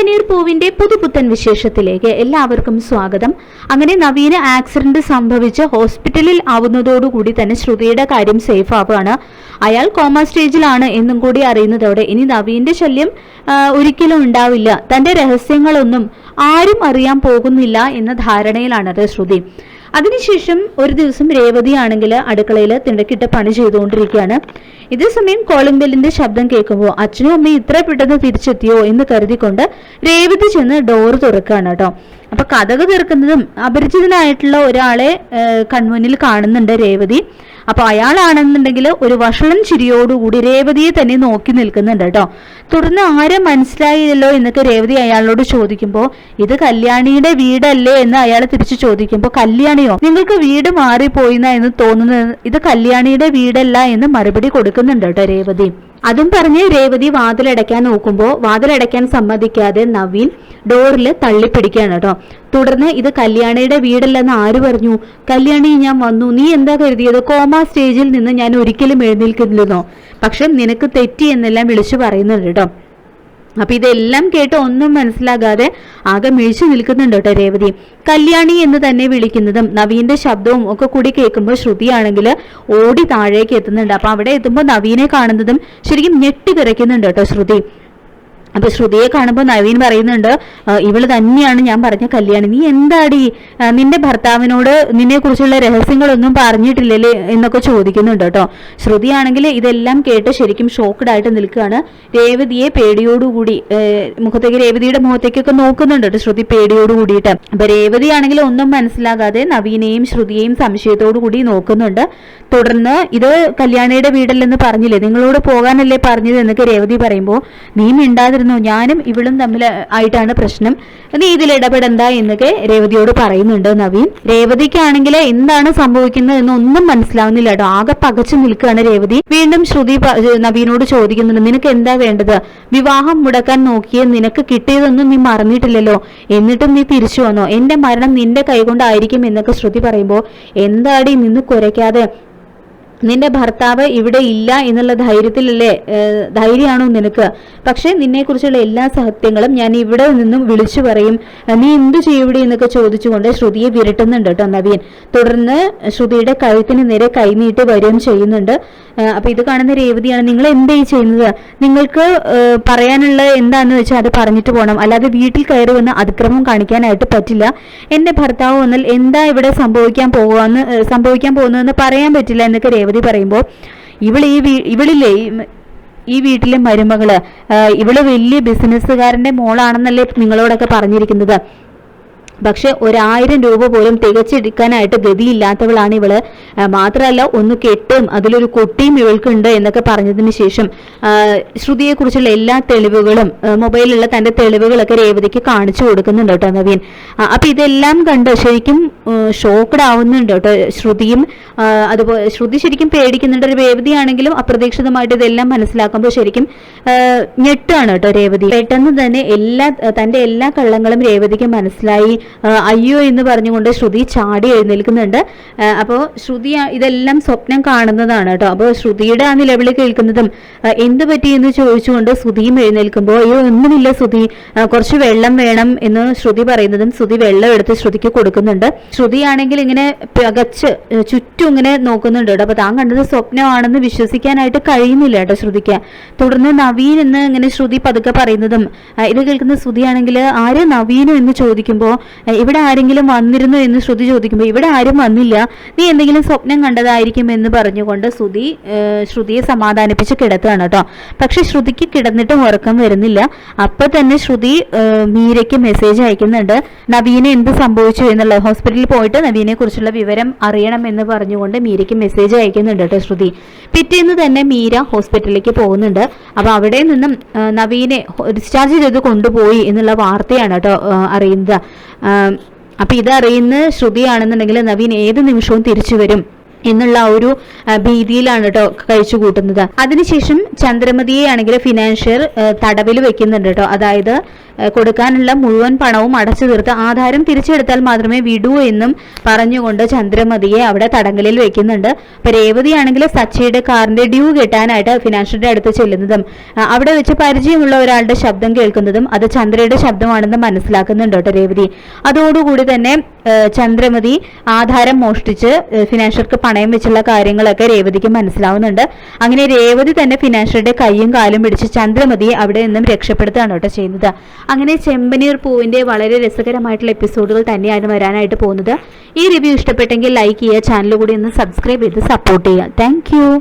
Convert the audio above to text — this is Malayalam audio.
പനീർ പൂവിന്റെ പുതുപുത്തൻ വിശേഷത്തിലേക്ക് എല്ലാവർക്കും സ്വാഗതം. അങ്ങനെ നവീന് ആക്സിഡന്റ് സംഭവിച്ച് ഹോസ്പിറ്റലിൽ ആവുന്നതോടുകൂടി തന്നെ ശ്രുതിയുടെ കാര്യം സേഫ് ആവുകയാണ്. അയാൾ കോമ സ്റ്റേജിലാണ് എന്നും കൂടി അറിയുന്നതോടെ ഇനി നവീന്റെ ശല്യം ഒരിക്കലും ഉണ്ടാവില്ല, തന്റെ രഹസ്യങ്ങളൊന്നും ആരും അറിയാൻ പോകുന്നില്ല എന്ന ധാരണയിലാണ് ശ്രുതി. അതിനുശേഷം ഒരു ദിവസം രേവതി ആണെങ്കിൽ അടുക്കളയിൽ തിണ്ടക്കിട്ട് പണി ചെയ്തുകൊണ്ടിരിക്കുകയാണ്. ഇതേസമയം കോളിംഗ് ബെല്ലിന്റെ ശബ്ദം കേൾക്കുമ്പോൾ അച്ഛനും അമ്മയും ഇത്ര പെട്ടെന്ന് തിരിച്ചെത്തിയോ എന്ന് കരുതിക്കൊണ്ട് രേവതി ചെന്ന് ഡോർ തുറക്കുകയാണ് കേട്ടോ. അപ്പൊ കതക് തീർക്കുന്നതും അപരിചിതനായിട്ടുള്ള ഒരാളെ കൺമുന്നിൽ കാണുന്നുണ്ട് രേവതി. അപ്പൊ അയാളാണെന്നുണ്ടെങ്കിൽ ഒരു വഷളൻ ചിരിയോടുകൂടി രേവതിയെ തന്നെ നോക്കി നിൽക്കുന്നുണ്ട് കേട്ടോ. തുടർന്ന് ആരെ മനസ്സിലായില്ലല്ലോ എന്നൊക്കെ രേവതി അയാളോട് ചോദിക്കുമ്പോൾ ഇത് കല്യാണിയുടെ വീടല്ലേ എന്ന് അയാൾ തിരിച്ചു ചോദിക്കുമ്പോൾ കല്യാണിയോ, നിങ്ങൾക്ക് വീട് മാറിപ്പോയിന്ന എന്ന് തോന്നുന്നത്, ഇത് കല്യാണിയുടെ വീടല്ല എന്ന് മറുപടി കൊടുക്കുന്നുണ്ട് കേട്ടോ രേവതി. അതും പറഞ്ഞ് രേവതി വാതിലടയ്ക്കാൻ നോക്കുമ്പോൾ വാതിലടയ്ക്കാൻ സമ്മതിക്കാതെ നവീൻ ഡോറിൽ തള്ളിപ്പിടിക്കുകയാണ് കേട്ടോ. തുടർന്ന് ഇത് കല്യാണിയുടെ വീടല്ലെന്ന് ആര് പറഞ്ഞു? കല്യാണി, ഞാൻ വന്നു, നീ എന്താ കരുതിയത്? കോമ സ്റ്റേജിൽ നിന്ന് ഞാൻ ഒരിക്കലും എഴുന്നേൽക്കുന്നില്ലെന്നോ? പക്ഷെ നിനക്ക് തെറ്റി എന്നെല്ലാം വിളിച്ചു പറയുന്നുണ്ട് കേട്ടോ. അപ്പൊ ഇതെല്ലാം കേട്ട് ഒന്നും മനസ്സിലാകാതെ ആകെ മിഴിച്ചു നിൽക്കുന്നുണ്ട് കേട്ടോ രേവതി. കല്യാണി എന്ന് തന്നെ വിളിക്കുന്നതും നവീന്റെ ശബ്ദവും ഒക്കെ കൂടി കേൾക്കുമ്പോൾ ശ്രുതിയാണെങ്കിൽ ഓടി താഴേക്ക് എത്തുന്നുണ്ട്. അപ്പൊ അവിടെ എത്തുമ്പോൾ നവീനെ കാണുന്നതും ശരിക്കും ഞെട്ടി വിറയ്ക്കുന്നുണ്ട് കേട്ടോ ശ്രുതി. അപ്പൊ ശ്രുതിയെ കാണുമ്പോൾ നവീൻ പറയുന്നുണ്ട്, ഇവള് തന്നെയാണ് ഞാൻ പറഞ്ഞ കല്യാണി, നീ എന്താടി നിന്റെ ഭർത്താവിനോട് നിന്നെ കുറിച്ചുള്ള രഹസ്യങ്ങളൊന്നും പറഞ്ഞിട്ടില്ലല്ലേ എന്നൊക്കെ ചോദിക്കുന്നുണ്ട് കേട്ടോ. ശ്രുതിയാണെങ്കിൽ ഇതെല്ലാം കേട്ട് ശരിക്കും ഷോക്ക്ഡ് ആയിട്ട് നിൽക്കുകയാണ്. രേവതിയെ പേടിയോടുകൂടി രേവതിയുടെ മുഖത്തേക്കൊക്കെ നോക്കുന്നുണ്ട് കേട്ടോ ശ്രുതി പേടിയോട് കൂടിയിട്ട്. അപ്പൊ രേവതിയാണെങ്കിൽ ഒന്നും മനസ്സിലാകാതെ നവീനെയും ശ്രുതിയെയും സംശയത്തോടു കൂടി നോക്കുന്നുണ്ട്. തുടർന്ന് ഇത് കല്യാണിയുടെ വീടല്ലെന്ന് പറഞ്ഞില്ലേ, നിങ്ങളോട് പോകാനല്ലേ പറഞ്ഞത് എന്നൊക്കെ രേവതി പറയുമ്പോൾ നീ മിണ്ടാതിരുന്നു, ഞാനും ഇവളും തമ്മിൽ ആയിട്ടാണ് പ്രശ്നം, നീ ഇതിൽ ഇടപെടണ്ട എന്നൊക്കെ രേവതിയോട് പറയുന്നുണ്ട് നവീൻ. രേവതിക്കാണെങ്കിൽ എന്താണ് സംഭവിക്കുന്നത് എന്നൊന്നും മനസ്സിലാവുന്നില്ല കേട്ടോ. ആകെ പകച്ചു നിൽക്കുകയാണ് രേവതി. വീണ്ടും ശ്രുതി നവീനോട് ചോദിക്കുന്നുണ്ട്, നിനക്ക് എന്താ വേണ്ടത്? വിവാഹം മുടക്കാൻ നോക്കിയ നിനക്ക് കിട്ടിയതൊന്നും നീ മറന്നിട്ടില്ലല്ലോ, എന്നിട്ടും നീ തിരിച്ചു വന്നോ? എന്റെ മരണം നിന്റെ കൈകൊണ്ടായിരിക്കും എന്നൊക്കെ ശ്രുതി പറയുമ്പോൾ എന്താടി നിന്ന് കുരയ്ക്കാതെ, നിന്റെ ഭർത്താവ് ഇവിടെ ഇല്ല എന്നുള്ള ധൈര്യമാണോ നിനക്ക്? പക്ഷെ നിന്നെ കുറിച്ചുള്ള എല്ലാ സത്യങ്ങളും ഞാൻ ഇവിടെ നിന്നും വിളിച്ചു പറയും, നീ എന്തു ചെയ്യൂടെ എന്നൊക്കെ ചോദിച്ചുകൊണ്ട് ശ്രുതിയെ വിരട്ടുന്നുണ്ട് കേട്ടോ നവീൻ. തുടർന്ന് ശ്രുതിയുടെ കഴുത്തിന് നേരെ കൈനീട്ട് വരികയും ചെയ്യുന്നുണ്ട്. അപ്പൊ ഇത് കാണുന്ന രേവതിയാണ്, നിങ്ങൾ എന്താ ചെയ്യുന്നത്? നിങ്ങൾക്ക് പറയാനുള്ള എന്താന്ന് വെച്ചാൽ അത് പറഞ്ഞിട്ട് പോകണം, അല്ലാതെ വീട്ടിൽ കയറി വന്ന് അതിക്രമം കാണിക്കാനായിട്ട് പറ്റില്ല. എന്റെ ഭർത്താവ് വന്നാൽ എന്താ ഇവിടെ സംഭവിക്കാൻ പോകുന്നതെന്ന് പറയാൻ പറ്റില്ല എന്നൊക്കെ രേവതി പറയുമ്പോൾ ഇവളില്ലേ ഈ വീട്ടിലെ മരുമകള്, ഇവള് വലിയ ബിസിനസ്സുകാരന്റെ മോളാണെന്നല്ലേ നിങ്ങളോടൊക്കെ പറഞ്ഞിരിക്കുന്നത്, പക്ഷെ 1000 രൂപ പോലും തികച്ചെടുക്കാനായിട്ട് ഗതിയില്ലാത്തവളാണ് ഇവള്. മാത്രമല്ല ഒന്ന് കെട്ടും അതിലൊരു കുട്ടിയും ഇവൾക്കുണ്ട് എന്നൊക്കെ പറഞ്ഞതിന് ശേഷം ശ്രുതിയെ കുറിച്ചുള്ള എല്ലാ തെളിവുകളും മൊബൈലിലുള്ള തന്റെ തെളിവുകളൊക്കെ രേവതിക്ക് കാണിച്ചു കൊടുക്കുന്നുണ്ട് കേട്ടോ നവീൻ. അപ്പൊ ഇതെല്ലാം കണ്ട് ശരിക്കും ഷോക്ക്ഡ് ആവുന്നുണ്ട് കേട്ടോ ശ്രുതിയും. അതുപോലെ ശ്രുതി ശരിക്കും പേടിക്കുന്നുണ്ട്. രേവതിയാണെങ്കിലും അപ്രതീക്ഷിതമായിട്ട് ഇതെല്ലാം മനസ്സിലാക്കുമ്പോൾ ശരിക്കും ഞെട്ടാണ് കേട്ടോ രേവതി. പെട്ടെന്ന് തന്നെ തന്റെ എല്ലാ കള്ളങ്ങളും രേവതിക്ക് മനസ്സിലായി. അയ്യോ എന്ന് പറഞ്ഞുകൊണ്ട് ശ്രുതി ചാടി എഴുന്നേൽക്കുന്നുണ്ട്. അപ്പോൾ ശ്രുതി ഇതെല്ലാം സ്വപ്നം കാണുന്നതാണ് കേട്ടോ. അപ്പോൾ ശ്രുതിയുടെ ആ നിലവിളി കേൾക്കുന്നതും എന്ത് പറ്റി എന്ന് ചോദിച്ചുകൊണ്ട് ശ്രുതിയും എഴുന്നേൽക്കുമ്പോൾ അയ്യോ ഒന്നുമില്ല ശ്രുതി, കുറച്ച് വെള്ളം വേണം എന്ന് ശ്രുതി പറയുന്നതും ശ്രുതി വെള്ളം എടുത്ത് ശ്രുതിക്ക് കൊടുക്കുന്നുണ്ട്. ശ്രുതിയാണെങ്കിൽ ഇങ്ങനെ പകച്ച് ചുറ്റും ഇങ്ങനെ നോക്കുന്നുണ്ട് കേട്ടോ. അപ്പൊ താൻ കണ്ടത് സ്വപ്നമാണെന്ന് വിശ്വസിക്കാനായിട്ട് കഴിയുന്നില്ല കേട്ടോ ശ്രുതിക്ക്. തുടർന്ന് നവീൻ എന്ന് ഇങ്ങനെ ശ്രുതി പതുക്കെ പറയുന്നതും ഇത് കേൾക്കുന്ന ശ്രുതിയാണെങ്കിൽ ആര് നവീനും എന്ന് ചോദിക്കുമ്പോൾ ഇവിടെ ആരെങ്കിലും വന്നിരുന്നു എന്ന് ശ്രുതി ചോദിക്കുമ്പോൾ ഇവിടെ ആരും വന്നില്ല, നീ എന്തെങ്കിലും സ്വപ്നം കണ്ടതായിരിക്കും എന്ന് പറഞ്ഞുകൊണ്ട് ശ്രുതിയെ സമാധാനിപ്പിച്ച് കിടത്തുകയാണ് കേട്ടോ. പക്ഷെ ശ്രുതിക്ക് കിടന്നിട്ടും ഉറക്കം വരുന്നില്ല. അപ്പൊ തന്നെ ശ്രുതി മീരയ്ക്ക് മെസ്സേജ് അയക്കുന്നുണ്ട്, നവീനെ എന്ത് സംഭവിച്ചു എന്നുള്ള, ഹോസ്പിറ്റലിൽ പോയിട്ട് നവീനെ കുറിച്ചുള്ള വിവരം അറിയണം എന്ന് പറഞ്ഞുകൊണ്ട് മീരയ്ക്ക് മെസ്സേജ് അയക്കുന്നുണ്ട് കേട്ടോ ശ്രുതി. പിറ്റേന്ന് തന്നെ മീര ഹോസ്പിറ്റലിലേക്ക് പോകുന്നുണ്ട്. അപ്പൊ അവിടെ നിന്നും നവീനെ ഡിസ്ചാർജ് ചെയ്ത് കൊണ്ടുപോയി എന്നുള്ള വാർത്തയാണ് കേട്ടോ അറിയുന്നത്. അപ്പൊ ഇതറിയുന്ന ശ്രുതിയാണെന്നുണ്ടെങ്കിൽ നവീൻ ഏത് നിമിഷവും തിരിച്ചു വരും എന്നുള്ള ഒരു ഭീതിയിലാണ് കേട്ടോ കഴിച്ചു കൂട്ടുന്നത്. അതിനുശേഷം ചന്ദ്രമതിയെ ആണെങ്കിൽ ഫിനാൻഷ്യർ തടവിൽ വെക്കുന്നുണ്ട് കേട്ടോ. അതായത് കൊടുക്കാനുള്ള മുഴുവൻ പണവും അടച്ചു തീർത്ത് ആധാരം തിരിച്ചെടുത്താൽ മാത്രമേ വിടൂ എന്നും പറഞ്ഞുകൊണ്ട് ചന്ദ്രമതിയെ അവിടെ തടങ്കലിൽ വെക്കുന്നുണ്ട്. അപ്പൊ രേവതിയാണെങ്കിൽ സച്ചിയുടെ കാറിന്റെ ഡ്യൂ കെട്ടാനായിട്ട് ഫിനാൻഷ്യലിന്റെ അടുത്ത് ചെല്ലുന്നതും അവിടെ വെച്ച് പരിചയമുള്ള ഒരാളുടെ ശബ്ദം കേൾക്കുന്നതും അത് ചന്ദ്രയുടെ ശബ്ദമാണെന്ന് മനസ്സിലാക്കുന്നുണ്ട് കേട്ടോ രേവതി. അതോടുകൂടി തന്നെ ചന്ദ്രമതി ആധാരം മോഷ്ടിച്ച് ഫിനാൻഷ്യർക്ക് പണയം വെച്ചുള്ള കാര്യങ്ങളൊക്കെ രേവതിക്ക് മനസ്സിലാവുന്നുണ്ട്. അങ്ങനെ രേവതി തന്നെ ഫിനാൻഷ്യറുടെ കൈയും കാലും പിടിച്ച് ചന്ദ്രമതിയെ അവിടെ നിന്നും രക്ഷപ്പെടുത്തുകയാണ് കേട്ടോ ചെയ്യുന്നത്. അങ്ങനെ ചെമ്പനീർ പൂവിന്റെ വളരെ രസകരമായിട്ടുള്ള എപ്പിസോഡുകൾ തന്നെയാണ് വരാനായിട്ട് പോകുന്നത്. ഈ റിവ്യൂ ഇഷ്ടപ്പെട്ടെങ്കിൽ ലൈക്ക് ചെയ്യുക, ചാനൽ കൂടി ഒന്ന് സബ്സ്ക്രൈബ് ചെയ്ത് സപ്പോർട്ട് ചെയ്യുക. താങ്ക്